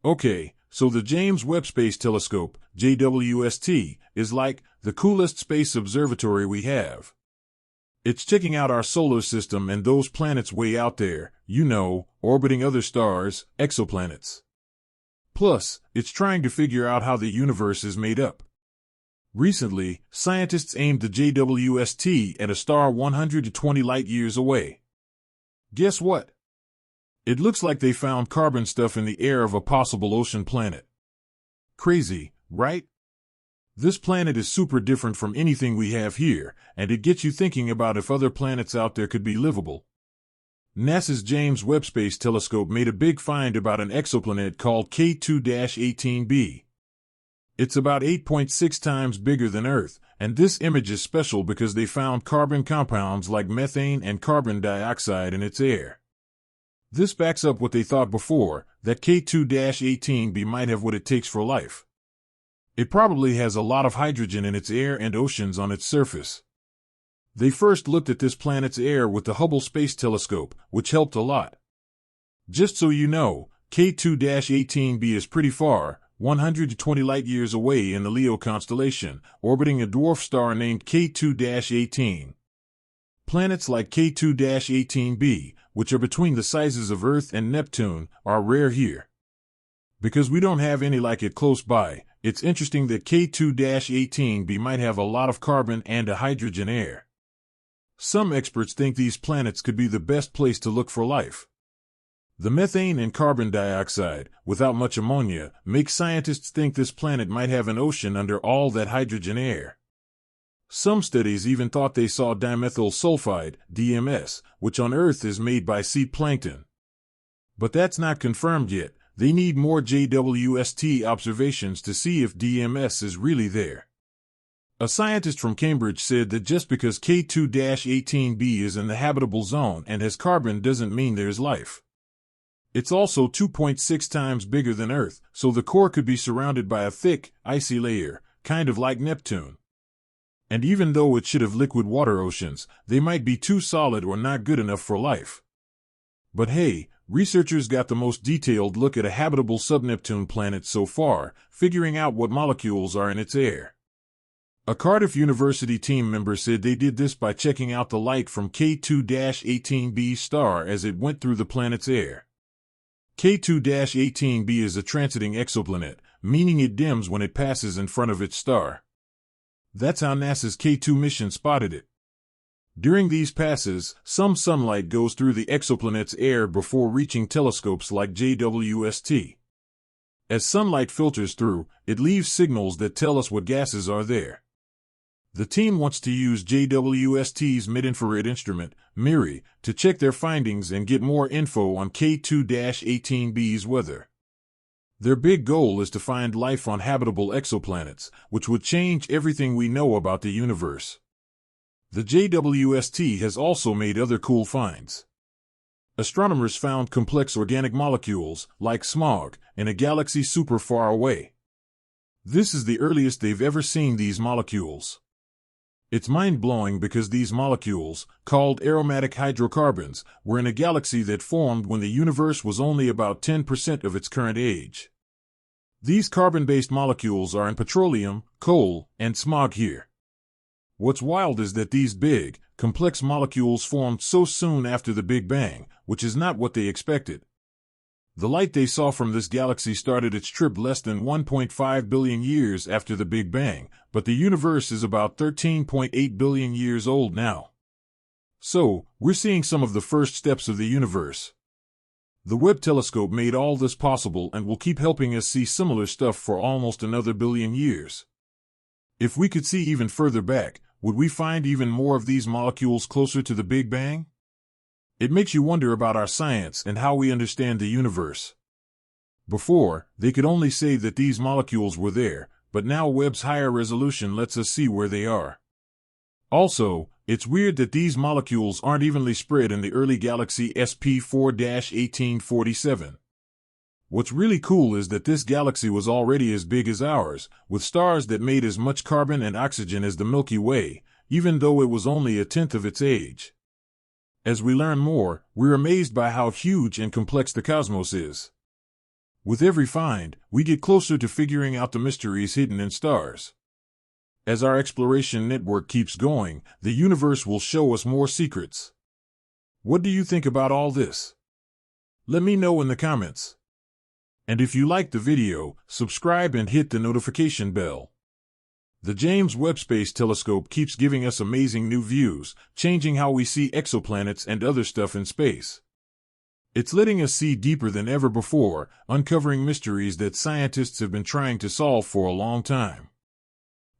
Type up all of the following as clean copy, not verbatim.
Okay, so the James Webb Space Telescope, JWST, is like the coolest space observatory we have. It's checking out our solar system and those planets way out there, orbiting other stars, exoplanets. Plus, it's trying to figure out how the universe is made up. Recently, scientists aimed the JWST at a star 120 light-years away. Guess what? It looks like they found carbon stuff in the air of a possible ocean planet. Crazy, right? This planet is super different from anything we have here, and it gets you thinking about if other planets out there could be livable. NASA's James Webb Space Telescope made a big find about an exoplanet called K2-18b. It's about 8.6 times bigger than Earth, and this image is special because they found carbon compounds like methane and carbon dioxide in its air. This backs up what they thought before, that K2-18b might have what it takes for life. It probably has a lot of hydrogen in its air and oceans on its surface. They first looked at this planet's air with the Hubble Space Telescope, which helped a lot. Just so you know, K2-18b is pretty far, 120 light-years away in the Leo constellation, orbiting a dwarf star named K2-18. Planets like K2-18b, which are between the sizes of Earth and Neptune, are rare here. Because we don't have any like it close by, it's interesting that K2-18b might have a lot of carbon and a hydrogen air. Some experts think these planets could be the best place to look for life. The methane and carbon dioxide, without much ammonia, make scientists think this planet might have an ocean under all that hydrogen air. Some studies even thought they saw dimethyl sulfide, DMS, which on Earth is made by sea plankton. But that's not confirmed yet. They need more JWST observations to see if DMS is really there. A scientist from Cambridge said that just because K2-18b is in the habitable zone and has carbon doesn't mean there's life. It's also 2.6 times bigger than Earth, so the core could be surrounded by a thick, icy layer, kind of like Neptune. And even though it should have liquid water oceans, they might be too solid or not good enough for life. But hey, researchers got the most detailed look at a habitable sub-Neptune planet so far, figuring out what molecules are in its air. A Cardiff University team member said they did this by checking out the light from K2-18b star as it went through the planet's air. K2-18b is a transiting exoplanet, meaning it dims when it passes in front of its star. That's how NASA's K2 mission spotted it. During these passes, some sunlight goes through the exoplanet's air before reaching telescopes like JWST. As sunlight filters through, it leaves signals that tell us what gases are there. The team wants to use JWST's mid-infrared instrument, MIRI, to check their findings and get more info on K2-18b's weather. Their big goal is to find life on habitable exoplanets, which would change everything we know about the universe. The JWST has also made other cool finds. Astronomers found complex organic molecules, like smog, in a galaxy super far away. This is the earliest they've ever seen these molecules. It's mind-blowing because these molecules, called aromatic hydrocarbons, were in a galaxy that formed when the universe was only about 10% of its current age. These carbon-based molecules are in petroleum, coal, and smog here. What's wild is that these big, complex molecules formed so soon after the Big Bang, which is not what they expected. The light they saw from this galaxy started its trip less than 1.5 billion years after the Big Bang, but the universe is about 13.8 billion years old now. So, we're seeing some of the first steps of the universe. The Webb telescope made all this possible and will keep helping us see similar stuff for almost another billion years. If we could see even further back, would we find even more of these molecules closer to the Big Bang? It makes you wonder about our science and how we understand the universe. Before, they could only say that these molecules were there, but now Webb's higher resolution lets us see where they are. Also, it's weird that these molecules aren't evenly spread in the early galaxy SP4-1847. What's really cool is that this galaxy was already as big as ours, with stars that made as much carbon and oxygen as the Milky Way, even though it was only a tenth of its age. As we learn more, we're amazed by how huge and complex the cosmos is. With every find, we get closer to figuring out the mysteries hidden in stars. As our exploration network keeps going, the universe will show us more secrets. What do you think about all this? Let me know in the comments. And if you liked the video, subscribe and hit the notification bell. The James Webb Space Telescope keeps giving us amazing new views, changing how we see exoplanets and other stuff in space. It's letting us see deeper than ever before, uncovering mysteries that scientists have been trying to solve for a long time.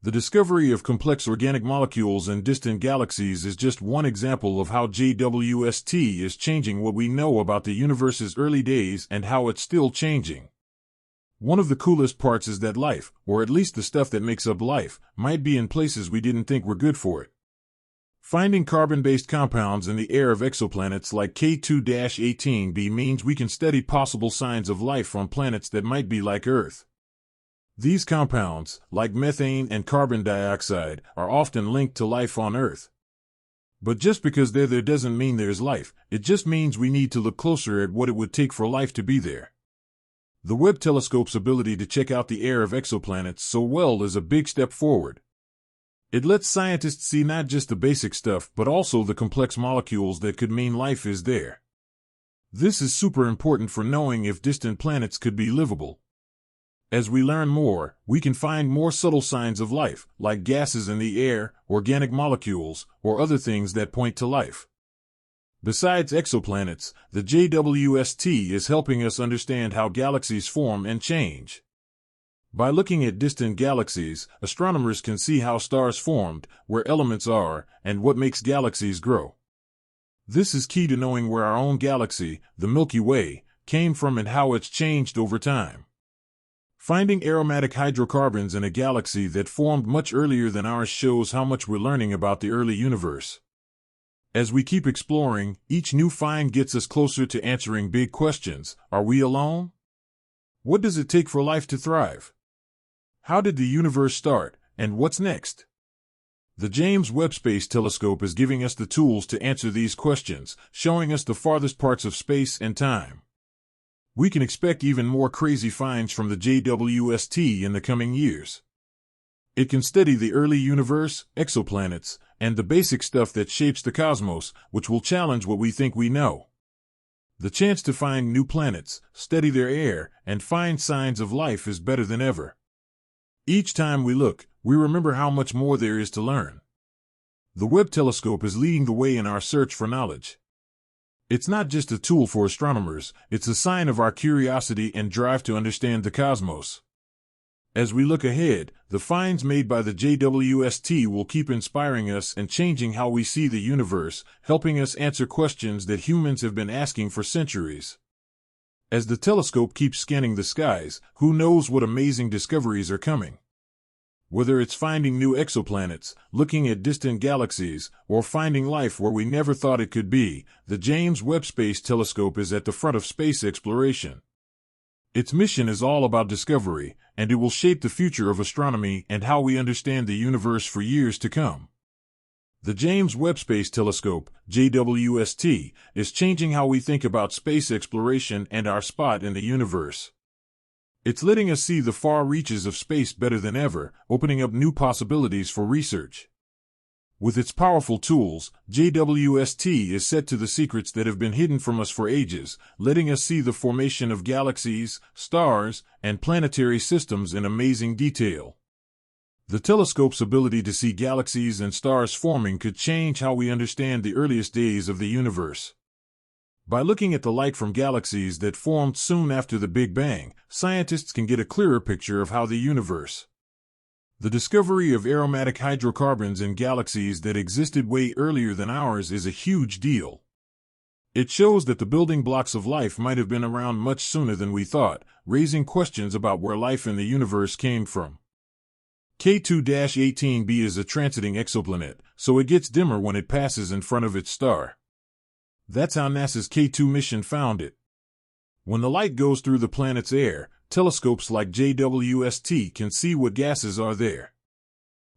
The discovery of complex organic molecules in distant galaxies is just one example of how JWST is changing what we know about the universe's early days and how it's still changing. One of the coolest parts is that life, or at least the stuff that makes up life, might be in places we didn't think were good for it. Finding carbon-based compounds in the air of exoplanets like K2-18b means we can study possible signs of life on planets that might be like Earth. These compounds, like methane and carbon dioxide, are often linked to life on Earth. But just because they're there doesn't mean there's life, it just means we need to look closer at what it would take for life to be there. The Webb telescope's ability to check out the air of exoplanets so well is a big step forward. It lets scientists see not just the basic stuff but also the complex molecules that could mean life is there. This is super important for knowing if distant planets could be livable. As we learn more, we can find more subtle signs of life, like gases in the air, organic molecules, or other things that point to life. Besides exoplanets, the JWST is helping us understand how galaxies form and change. By looking at distant galaxies, astronomers can see how stars formed, where elements are, and what makes galaxies grow. This is key to knowing where our own galaxy, the Milky Way, came from and how it's changed over time. Finding aromatic hydrocarbons in a galaxy that formed much earlier than ours shows how much we're learning about the early universe. As we keep exploring, each new find gets us closer to answering big questions. Are we alone? What does it take for life to thrive? How did the universe start, and what's next? The James Webb Space Telescope is giving us the tools to answer these questions, showing us the farthest parts of space and time. We can expect even more crazy finds from the JWST in the coming years. It can study the early universe, exoplanets, and the basic stuff that shapes the cosmos, which will challenge what we think we know. The chance to find new planets, study their air, and find signs of life is better than ever. Each time we look, we remember how much more there is to learn. The Webb telescope is leading the way in our search for knowledge. It's not just a tool for astronomers, it's a sign of our curiosity and drive to understand the cosmos. As we look ahead, the finds made by the JWST will keep inspiring us and changing how we see the universe, helping us answer questions that humans have been asking for centuries. As the telescope keeps scanning the skies, who knows what amazing discoveries are coming? Whether it's finding new exoplanets, looking at distant galaxies, or finding life where we never thought it could be, the James Webb Space Telescope is at the front of space exploration. Its mission is all about discovery, and it will shape the future of astronomy and how we understand the universe for years to come. The James Webb Space Telescope, JWST, is changing how we think about space exploration and our spot in the universe. It's letting us see the far reaches of space better than ever, opening up new possibilities for research. With its powerful tools, JWST is set to the secrets that have been hidden from us for ages, letting us see the formation of galaxies, stars, and planetary systems in amazing detail. The telescope's ability to see galaxies and stars forming could change how we understand the earliest days of the universe. By looking at the light from galaxies that formed soon after the Big Bang, scientists can get a clearer picture of how the universe. The discovery of aromatic hydrocarbons in galaxies that existed way earlier than ours is a huge deal. It shows that the building blocks of life might have been around much sooner than we thought, raising questions about where life in the universe came from. K2-18b is a transiting exoplanet, so it gets dimmer when it passes in front of its star. That's how NASA's K2 mission found it. When the light goes through the planet's air, telescopes like JWST can see what gases are there.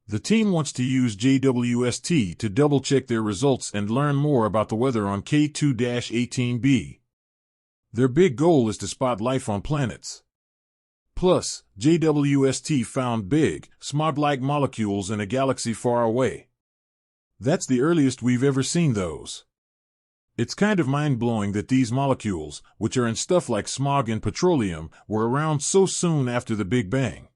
The team wants to use JWST to double-check their results and learn more about the weather on K2-18b. Their big goal is to spot life on planets. Plus, JWST found big, smog-like molecules in a galaxy far away. That's the earliest we've ever seen those. It's kind of mind-blowing that these molecules, which are in stuff like smog and petroleum, were around so soon after the Big Bang.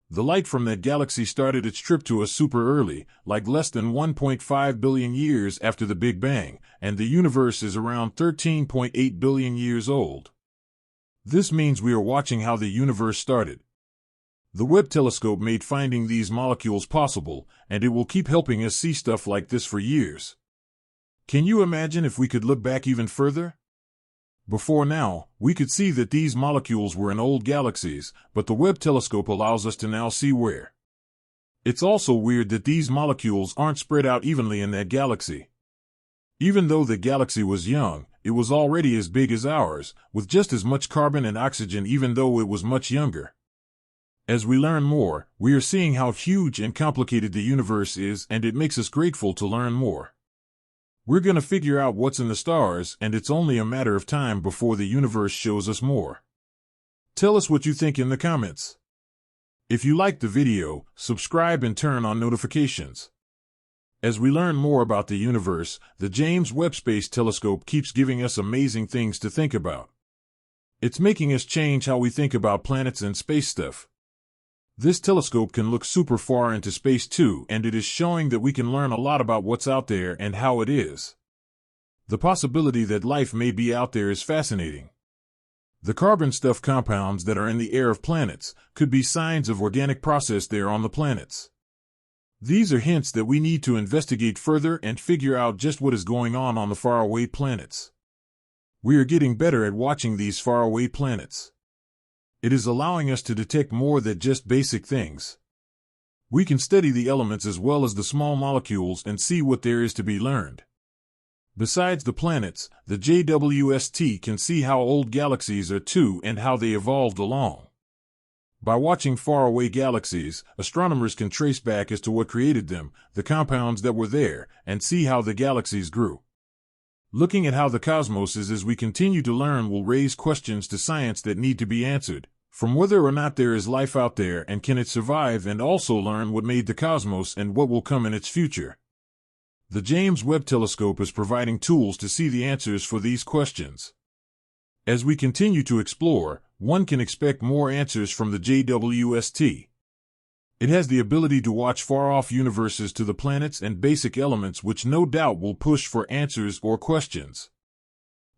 The light from that galaxy started its trip to us super early, like less than 1.5 billion years after the Big Bang, and the universe is around 13.8 billion years old. This means we are watching how the universe started. The Webb telescope made finding these molecules possible, and it will keep helping us see stuff like this for years. Can you imagine if we could look back even further? Before now, we could see that these molecules were in old galaxies, but the Webb telescope allows us to now see where. It's also weird that these molecules aren't spread out evenly in that galaxy. Even though the galaxy was young, it was already as big as ours, with just as much carbon and oxygen even though it was much younger. As we learn more, we are seeing how huge and complicated the universe is, and it makes us grateful to learn more. We're going to figure out what's in the stars, and it's only a matter of time before the universe shows us more. Tell us what you think in the comments. If you liked the video, subscribe and turn on notifications. As we learn more about the universe, the James Webb Space Telescope keeps giving us amazing things to think about. It's making us change how we think about planets and space stuff. This telescope can look super far into space too, and it is showing that we can learn a lot about what's out there and how it is. The possibility that life may be out there is fascinating. The carbon stuff compounds that are in the air of planets could be signs of organic process there on the planets. These are hints that we need to investigate further and figure out just what is going on the faraway planets. We are getting better at watching these faraway planets. It is allowing us to detect more than just basic things. We can study the elements as well as the small molecules and see what there is to be learned. Besides the planets, the JWST can see how old galaxies are too and how they evolved along. By watching faraway galaxies, astronomers can trace back as to what created them, the compounds that were there, and see how the galaxies grew. Looking at how the cosmos is as we continue to learn will raise questions to science that need to be answered, from whether or not there is life out there and can it survive, and also learn what made the cosmos and what will come in its future. The James Webb Telescope is providing tools to see the answers for these questions. As we continue to explore, one can expect more answers from the JWST. It has the ability to watch far-off universes to the planets and basic elements, which no doubt will push for answers or questions.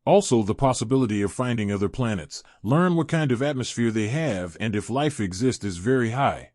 Also, the possibility of finding other planets, learn what kind of atmosphere they have and if life exists is very high.